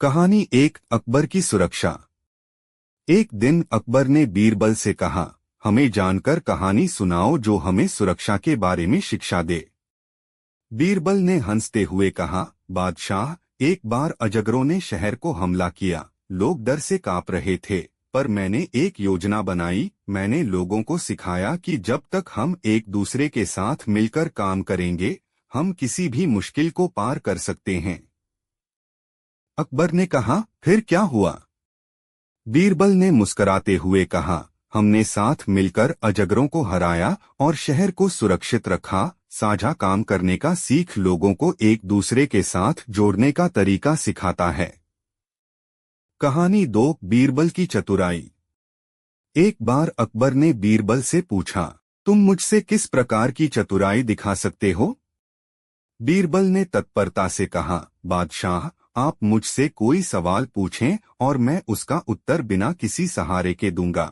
कहानी एक अकबर की सुरक्षा। एक दिन अकबर ने बीरबल से कहा, हमें जानकर कहानी सुनाओ जो हमें सुरक्षा के बारे में शिक्षा दे। बीरबल ने हंसते हुए कहा, बादशाह, एक बार अजगरों ने शहर को हमला किया। लोग डर से कांप रहे थे, पर मैंने एक योजना बनाई। मैंने लोगों को सिखाया कि जब तक हम एक दूसरे के साथ मिलकर काम करेंगे, हम किसी भी मुश्किल को पार कर सकते हैं। अकबर ने कहा, फिर क्या हुआ? बीरबल ने मुस्कुराते हुए कहा, हमने साथ मिलकर अजगरों को हराया और शहर को सुरक्षित रखा। साझा काम करने का सीख लोगों को एक दूसरे के साथ जोड़ने का तरीका सिखाता है। कहानी 2, बीरबल की चतुराई। एक बार अकबर ने बीरबल से पूछा, तुम मुझसे किस प्रकार की चतुराई दिखा सकते हो? बीरबल ने तत्परता से कहा, बादशाह, आप मुझसे कोई सवाल पूछें और मैं उसका उत्तर बिना किसी सहारे के दूंगा।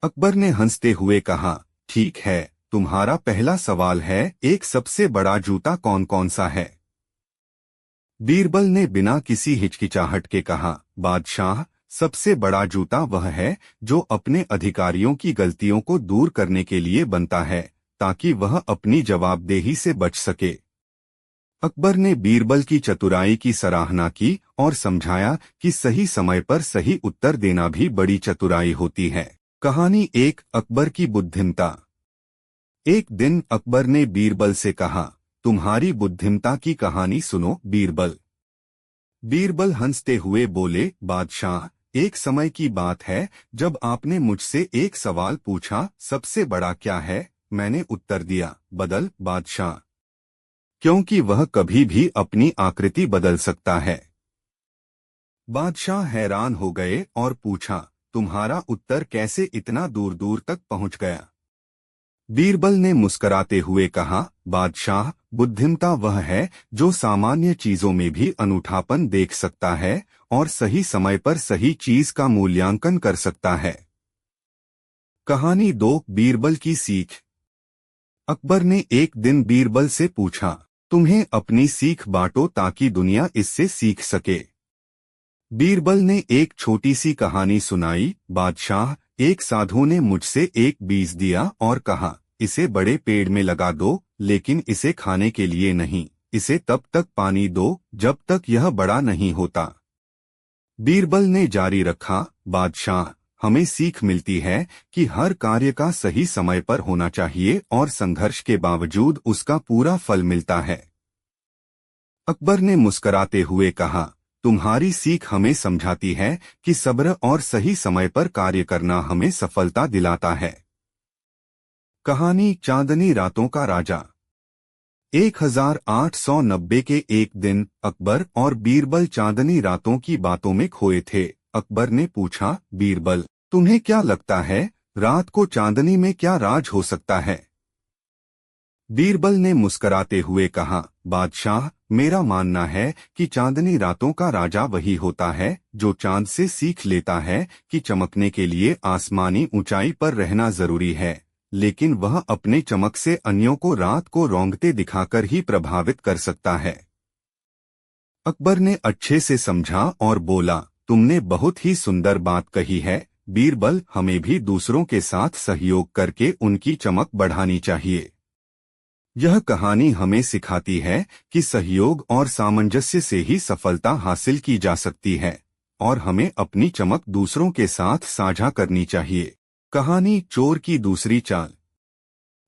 अकबर ने हंसते हुए कहा, ठीक है, तुम्हारा पहला सवाल है, एक सबसे बड़ा जूता कौन कौन सा है? बीरबल ने बिना किसी हिचकिचाहट के कहा, बादशाह, सबसे बड़ा जूता वह है जो अपने अधिकारियों की गलतियों को दूर करने के लिए बनता है, ताकि वह अपनी जवाबदेही से बच सके। अकबर ने बीरबल की चतुराई की सराहना की और समझाया कि सही समय पर सही उत्तर देना भी बड़ी चतुराई होती है। कहानी 1, अकबर की बुद्धिमत्ता। एक दिन अकबर ने बीरबल से कहा, तुम्हारी बुद्धिमत्ता की कहानी सुनो। बीरबल हंसते हुए बोले, बादशाह, एक समय की बात है जब आपने मुझसे एक सवाल पूछा, सबसे बड़ा क्या है? मैंने उत्तर दिया, बदल, बादशाह, क्योंकि वह कभी भी अपनी आकृति बदल सकता है। बादशाह हैरान हो गए और पूछा, तुम्हारा उत्तर कैसे इतना दूर दूर तक पहुंच गया? बीरबल ने मुस्कुराते हुए कहा, बादशाह, बुद्धिमत्ता वह है जो सामान्य चीजों में भी अनूठापन देख सकता है और सही समय पर सही चीज का मूल्यांकन कर सकता है। कहानी 2, बीरबल की सीख। अकबर ने एक दिन बीरबल से पूछा, तुम्हें अपनी सीख बांटो ताकि दुनिया इससे सीख सके। बीरबल ने एक छोटी सी कहानी सुनाई। बादशाह, एक साधु ने मुझसे एक बीज दिया और कहा, इसे बड़े पेड़ में लगा दो, लेकिन इसे खाने के लिए नहीं। इसे तब तक पानी दो जब तक यह बड़ा नहीं होता। बीरबल ने जारी रखा, बादशाह, हमें सीख मिलती है कि हर कार्य का सही समय पर होना चाहिए और संघर्ष के बावजूद उसका पूरा फल मिलता है। अकबर ने मुस्कुराते हुए कहा, तुम्हारी सीख हमें समझाती है कि सब्र और सही समय पर कार्य करना हमें सफलता दिलाता है। कहानी चांदनी रातों का राजा। 1890 के एक दिन अकबर और बीरबल चांदनी रातों की बातों में खोए थे। अकबर ने पूछा, बीरबल, तुम्हें क्या लगता है, रात को चांदनी में क्या राज हो सकता है? बीरबल ने मुस्कुराते हुए कहा, बादशाह, मेरा मानना है कि चांदनी रातों का राजा वही होता है जो चांद से सीख लेता है कि चमकने के लिए आसमानी ऊंचाई पर रहना जरूरी है, लेकिन वह अपने चमक से अन्यों को रात को रौंदते दिखाकर ही प्रभावित कर सकता है। अकबर ने अच्छे से समझा और बोला, तुमने बहुत ही सुंदर बात कही है बीरबल, हमें भी दूसरों के साथ सहयोग करके उनकी चमक बढ़ानी चाहिए। यह कहानी हमें सिखाती है कि सहयोग और सामंजस्य से ही सफलता हासिल की जा सकती है और हमें अपनी चमक दूसरों के साथ साझा करनी चाहिए। कहानी चोर की दूसरी चाल।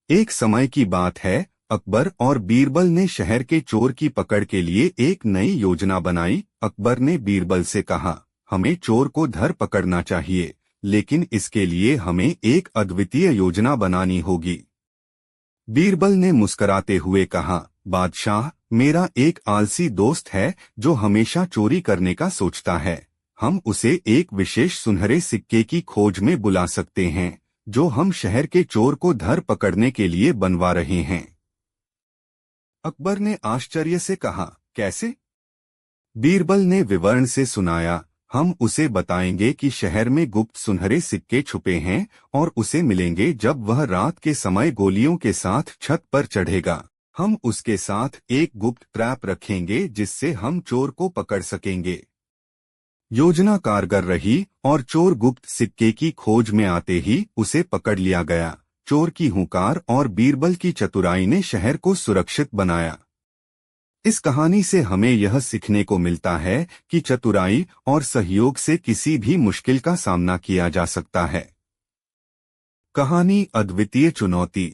एक समय की बात है, अकबर और बीरबल ने शहर के चोर की पकड़ के लिए एक नई योजना बनाई। अकबर ने बीरबल से कहा, हमें चोर को धर पकड़ना चाहिए, लेकिन इसके लिए हमें एक अद्वितीय योजना बनानी होगी। बीरबल ने मुस्कुराते हुए कहा, बादशाह, मेरा एक आलसी दोस्त है जो हमेशा चोरी करने का सोचता है। हम उसे एक विशेष सुनहरे सिक्के की खोज में बुला सकते हैं जो हम शहर के चोर को धर पकड़ने के लिए बनवा रहे हैं। अकबर ने आश्चर्य से कहा, कैसे? बीरबल ने विवरण से सुनाया, हम उसे बताएंगे कि शहर में गुप्त सुनहरे सिक्के छुपे हैं और उसे मिलेंगे जब वह रात के समय गोलियों के साथ छत पर चढ़ेगा। हम उसके साथ एक गुप्त ट्रैप रखेंगे जिससे हम चोर को पकड़ सकेंगे। योजना कारगर रही और चोर गुप्त सिक्के की खोज में आते ही उसे पकड़ लिया गया। चोर की हुंकार और बीरबल की चतुराई ने शहर को सुरक्षित बनाया। इस कहानी से हमें यह सीखने को मिलता है कि चतुराई और सहयोग से किसी भी मुश्किल का सामना किया जा सकता है। कहानी अद्वितीय चुनौती।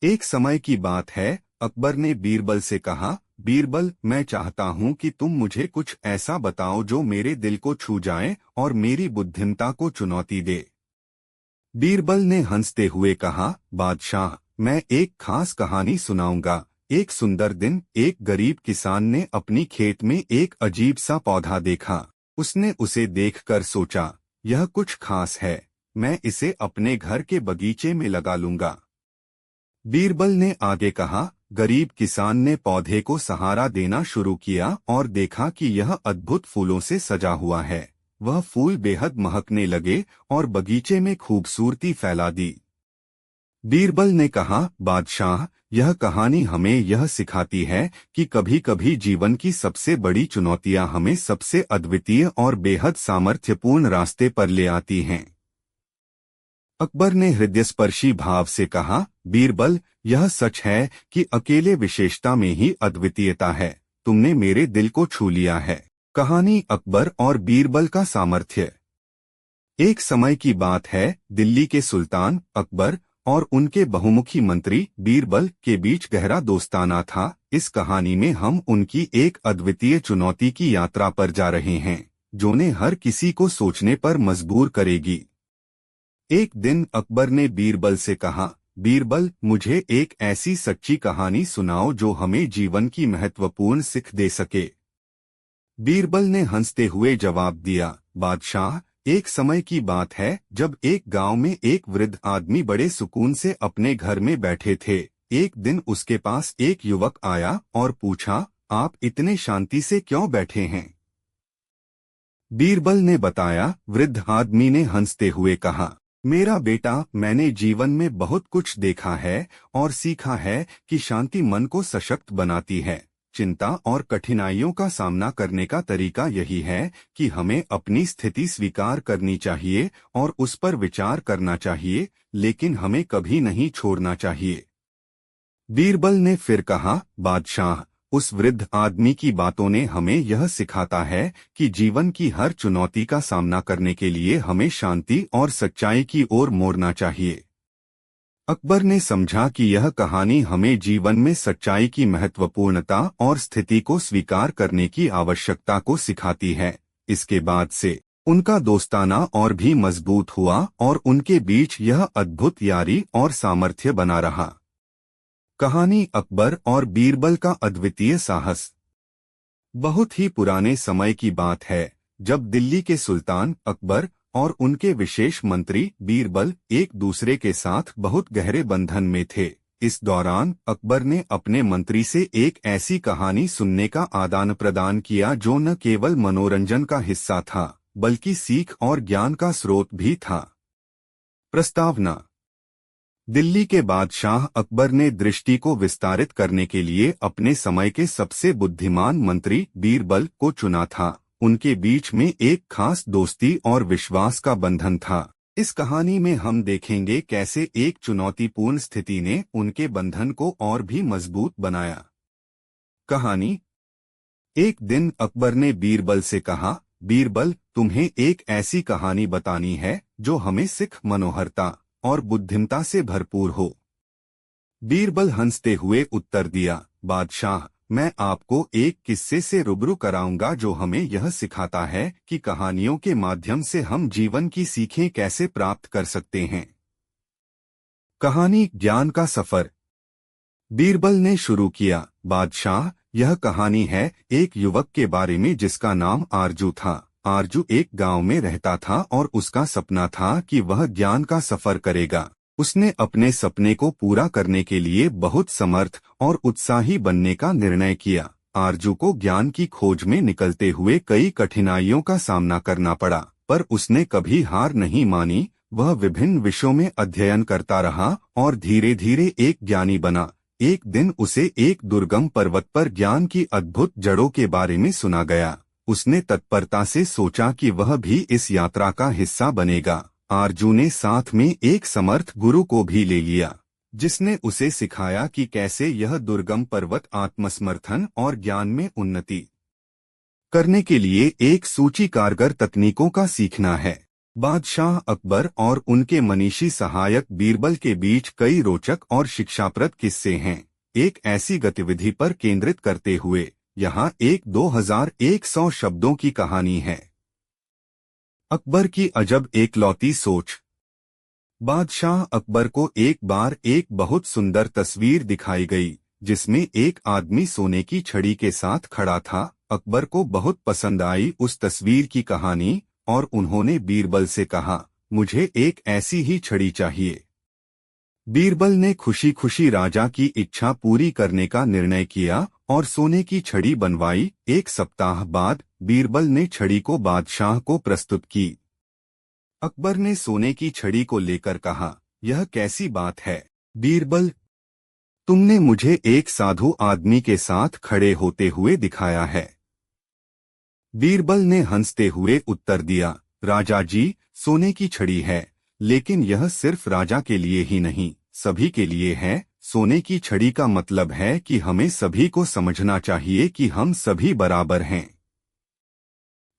एक समय की बात है, अकबर ने बीरबल से कहा, बीरबल, मैं चाहता हूं कि तुम मुझे कुछ ऐसा बताओ जो मेरे दिल को छू जाए और मेरी बुद्धिमत्ता को चुनौती दे। बीरबल ने हंसते हुए कहा, बादशाह, मैं एक खास कहानी सुनाऊंगा। एक सुंदर दिन एक गरीब किसान ने अपनी खेत में एक अजीब सा पौधा देखा। उसने उसे देखकर सोचा, यह कुछ खास है, मैं इसे अपने घर के बगीचे में लगा लूंगा। बीरबल ने आगे कहा, गरीब किसान ने पौधे को सहारा देना शुरू किया और देखा कि यह अद्भुत फूलों से सजा हुआ है। वह फूल बेहद महकने लगे और बगीचे में खूबसूरती फैला दी। बीरबल ने कहा, बादशाह, यह कहानी हमें यह सिखाती है कि कभी कभी जीवन की सबसे बड़ी चुनौतियां हमें सबसे अद्वितीय और बेहद सामर्थ्यपूर्ण रास्ते पर ले आती हैं। अकबर ने हृदयस्पर्शी भाव से कहा, बीरबल, यह सच है कि अकेले विशेषता में ही अद्वितीयता है। तुमने मेरे दिल को छू लिया है। कहानी अकबर और बीरबल का सामर्थ्य। एक समय की बात है, दिल्ली के सुल्तान अकबर और उनके बहुमुखी मंत्री बीरबल के बीच गहरा दोस्ताना था। इस कहानी में हम उनकी एक अद्वितीय चुनौती की यात्रा पर जा रहे हैं, जो ने हर किसी को सोचने पर मजबूर करेगी। एक दिन अकबर ने बीरबल से कहा, बीरबल, मुझे एक ऐसी सच्ची कहानी सुनाओ जो हमें जीवन की महत्वपूर्ण सीख दे सके। बीरबल ने हंसते हुए जवाब दिया, बादशाह, एक समय की बात है जब एक गांव में एक वृद्ध आदमी बड़े सुकून से अपने घर में बैठे थे। एक दिन उसके पास एक युवक आया और पूछा, आप इतने शांति से क्यों बैठे हैं? बीरबल ने बताया। वृद्ध आदमी ने हंसते हुए कहा, मेरा बेटा, मैंने जीवन में बहुत कुछ देखा है और सीखा है कि शांति मन को सशक्त बनाती है। चिंता और कठिनाइयों का सामना करने का तरीका यही है कि हमें अपनी स्थिति स्वीकार करनी चाहिए और उस पर विचार करना चाहिए, लेकिन हमें कभी नहीं छोड़ना चाहिए। बीरबल ने फिर कहा, बादशाह, उस वृद्ध आदमी की बातों ने हमें यह सिखाता है कि जीवन की हर चुनौती का सामना करने के लिए हमें शांति और सच्चाई की ओर मोड़ना चाहिए। अकबर ने समझा कि यह कहानी हमें जीवन में सच्चाई की महत्वपूर्णता और स्थिति को स्वीकार करने की आवश्यकता को सिखाती है। इसके बाद से उनका दोस्ताना और भी मजबूत हुआ और उनके बीच यह अद्भुत यारी और सामर्थ्य बना रहा। कहानी अकबर और बीरबल का अद्वितीय साहस। बहुत ही पुराने समय की बात है, जब दिल्ली के सुल्तान अकबर और उनके विशेष मंत्री बीरबल एक दूसरे के साथ बहुत गहरे बंधन में थे। इस दौरान अकबर ने अपने मंत्री से एक ऐसी कहानी सुनने का आदान प्रदान किया जो न केवल मनोरंजन का हिस्सा था, बल्कि सीख और ज्ञान का स्रोत भी था। प्रस्तावना। दिल्ली के बादशाह अकबर ने दृष्टि को विस्तारित करने के लिए अपने समय के सबसे बुद्धिमान मंत्री बीरबल को चुना था। उनके बीच में एक खास दोस्ती और विश्वास का बंधन था। इस कहानी में हम देखेंगे कैसे एक चुनौतीपूर्ण स्थिति ने उनके बंधन को और भी मजबूत बनाया। कहानी। एक दिन अकबर ने बीरबल से कहा, बीरबल, तुम्हें एक ऐसी कहानी बतानी है जो हमें सिख, मनोहरता और बुद्धिमत्ता से भरपूर हो। बीरबल हंसते हुए उत्तर दिया, बादशाह, मैं आपको एक किस्से से रूबरू कराऊंगा जो हमें यह सिखाता है कि कहानियों के माध्यम से हम जीवन की सीखें कैसे प्राप्त कर सकते हैं। कहानी ज्ञान का सफर। बीरबल ने शुरू किया, बादशाह, यह कहानी है एक युवक के बारे में जिसका नाम आरजू था। आरजू एक गांव में रहता था और उसका सपना था कि वह ज्ञान का सफर करेगा। उसने अपने सपने को पूरा करने के लिए बहुत समर्थ और उत्साही बनने का निर्णय किया। आरजू को ज्ञान की खोज में निकलते हुए कई कठिनाइयों का सामना करना पड़ा, पर उसने कभी हार नहीं मानी। वह विभिन्न विषयों में अध्ययन करता रहा और धीरे धीरे एक ज्ञानी बना। एक दिन उसे एक दुर्गम पर्वत पर ज्ञान की अद्भुत जड़ों के बारे में सुना गया। उसने तत्परता से सोचा कि वह भी इस यात्रा का हिस्सा बनेगा। आरजू ने साथ में एक समर्थ गुरु को भी ले लिया, जिसने उसे सिखाया कि कैसे यह दुर्गम पर्वत आत्मसमर्थन और ज्ञान में उन्नति करने के लिए एक सूची कारगर तकनीकों का सीखना है। बादशाह अकबर और उनके मनीषी सहायक बीरबल के बीच कई रोचक और शिक्षाप्रद किस्से हैं। एक ऐसी गतिविधि पर केंद्रित करते हुए यहाँ एक 2100 शब्दों की कहानी है। अकबर की अजब एकलौती सोच। बादशाह अकबर को एक बार एक बहुत सुंदर तस्वीर दिखाई गई, जिसमें एक आदमी सोने की छड़ी के साथ खड़ा था। अकबर को बहुत पसंद आई उस तस्वीर की कहानी और उन्होंने बीरबल से कहा, मुझे एक ऐसी ही छड़ी चाहिए। बीरबल ने खुशी खुशी राजा की इच्छा पूरी करने का निर्णय किया और सोने की छड़ी बनवाई। एक सप्ताह बाद बीरबल ने छड़ी को बादशाह को प्रस्तुत की। अकबर ने सोने की छड़ी को लेकर कहा, यह कैसी बात है बीरबल, तुमने मुझे एक साधु आदमी के साथ खड़े होते हुए दिखाया है। बीरबल ने हंसते हुए उत्तर दिया, राजा जी, सोने की छड़ी है, लेकिन यह सिर्फ राजा के लिए ही नहीं, सभी के लिए है। सोने की छड़ी का मतलब है कि हमें सभी को समझना चाहिए कि हम सभी बराबर हैं।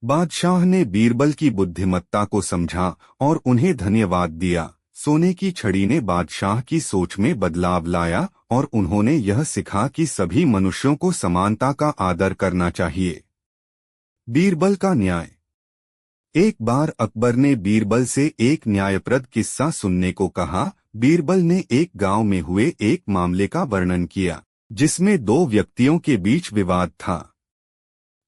बादशाह ने बीरबल की बुद्धिमत्ता को समझा और उन्हें धन्यवाद दिया। सोने की छड़ी ने बादशाह की सोच में बदलाव लाया और उन्होंने यह सिखा कि सभी मनुष्यों को समानता का आदर करना चाहिए। बीरबल का न्याय। एक बार अकबर ने बीरबल से एक न्यायप्रद किस्सा सुनने को कहा। बीरबल ने एक गांव में हुए एक मामले का वर्णन किया, जिसमें दो व्यक्तियों के बीच विवाद था।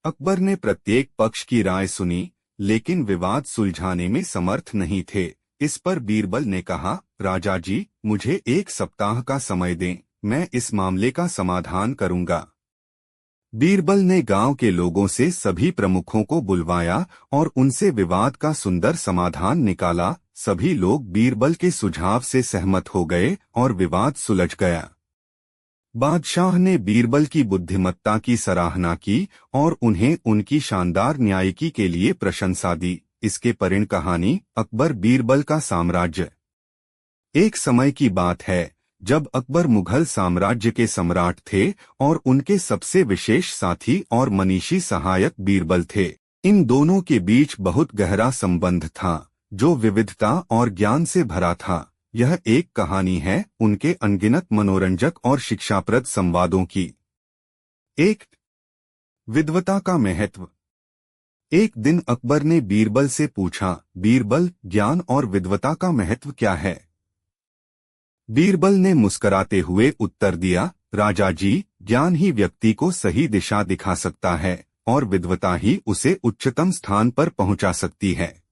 अकबर ने प्रत्येक पक्ष की राय सुनी, लेकिन विवाद सुलझाने में समर्थ नहीं थे। इस पर बीरबल ने कहा, राजा जी, मुझे एक सप्ताह का समय दें, मैं इस मामले का समाधान करूंगा। बीरबल ने गांव के लोगों से सभी प्रमुखों को बुलवाया और उनसे विवाद का सुंदर समाधान निकाला। सभी लोग बीरबल के सुझाव से सहमत हो गए और विवाद सुलझ गया। बादशाह ने बीरबल की बुद्धिमत्ता की सराहना की और उन्हें उनकी शानदार न्यायिकी के लिए प्रशंसा दी। इसके परिण कहानी अकबर बीरबल का साम्राज्य। एक समय की बात है जब अकबर मुगल साम्राज्य के सम्राट थे और उनके सबसे विशेष साथी और मनीषी सहायक बीरबल थे। इन दोनों के बीच बहुत गहरा संबंध था, जो विविधता और ज्ञान से भरा था। यह एक कहानी है उनके अनगिनत मनोरंजक और शिक्षाप्रद संवादों की। एक, विद्वता का महत्व। एक दिन अकबर ने बीरबल से पूछा, बीरबल, ज्ञान और विद्वता का महत्व क्या है? बीरबल ने मुस्कराते हुए उत्तर दिया, राजा जी, ज्ञान ही व्यक्ति को सही दिशा दिखा सकता है और विद्वता ही उसे उच्चतम स्थान पर पहुंचा सकती है।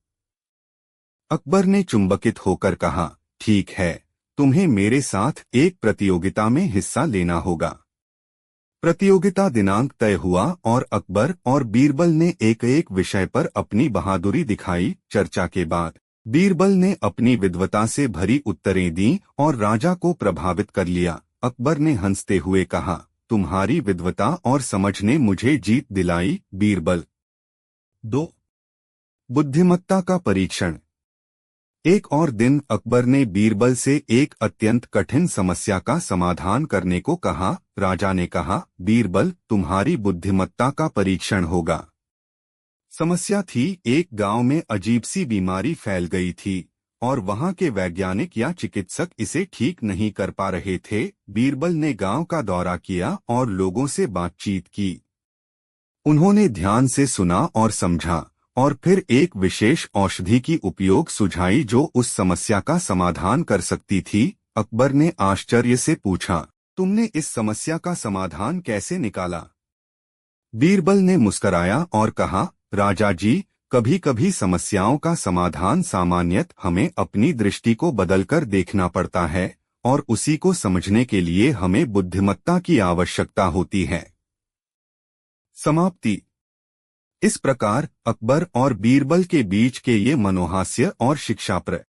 अकबर ने चुंबकित होकर कहा, ठीक है, तुम्हें मेरे साथ एक प्रतियोगिता में हिस्सा लेना होगा। प्रतियोगिता दिनांक तय हुआ और अकबर और बीरबल ने एक एक विषय पर अपनी बहादुरी दिखाई। चर्चा के बाद बीरबल ने अपनी विद्वता से भरी उत्तरें दी और राजा को प्रभावित कर लिया। अकबर ने हंसते हुए कहा, तुम्हारी विद्वता और समझ ने मुझे जीत दिलाई। बीरबल। 2, बुद्धिमत्ता का परीक्षण। एक और दिन अकबर ने बीरबल से एक अत्यंत कठिन समस्या का समाधान करने को कहा। राजा ने कहा, बीरबल, तुम्हारी बुद्धिमत्ता का परीक्षण होगा। समस्या थी, एक गांव में अजीब सी बीमारी फैल गई थी और वहां के वैज्ञानिक या चिकित्सक इसे ठीक नहीं कर पा रहे थे। बीरबल ने गांव का दौरा किया और लोगों से बातचीत की। उन्होंने ध्यान से सुना और समझा और फिर एक विशेष औषधि की उपयोग सुझाई जो उस समस्या का समाधान कर सकती थी। अकबर ने आश्चर्य से पूछा, तुमने इस समस्या का समाधान कैसे निकाला? बीरबल ने मुस्कराया और कहा, राजा जी, कभी कभी समस्याओं का समाधान सामान्यतः हमें अपनी दृष्टि को बदलकर देखना पड़ता है और उसी को समझने के लिए हमें बुद्धिमत्ता की आवश्यकता होती है। समाप्ति। इस प्रकार अकबर और बीरबल के बीच के ये मनोहास्य और शिक्षाप्रद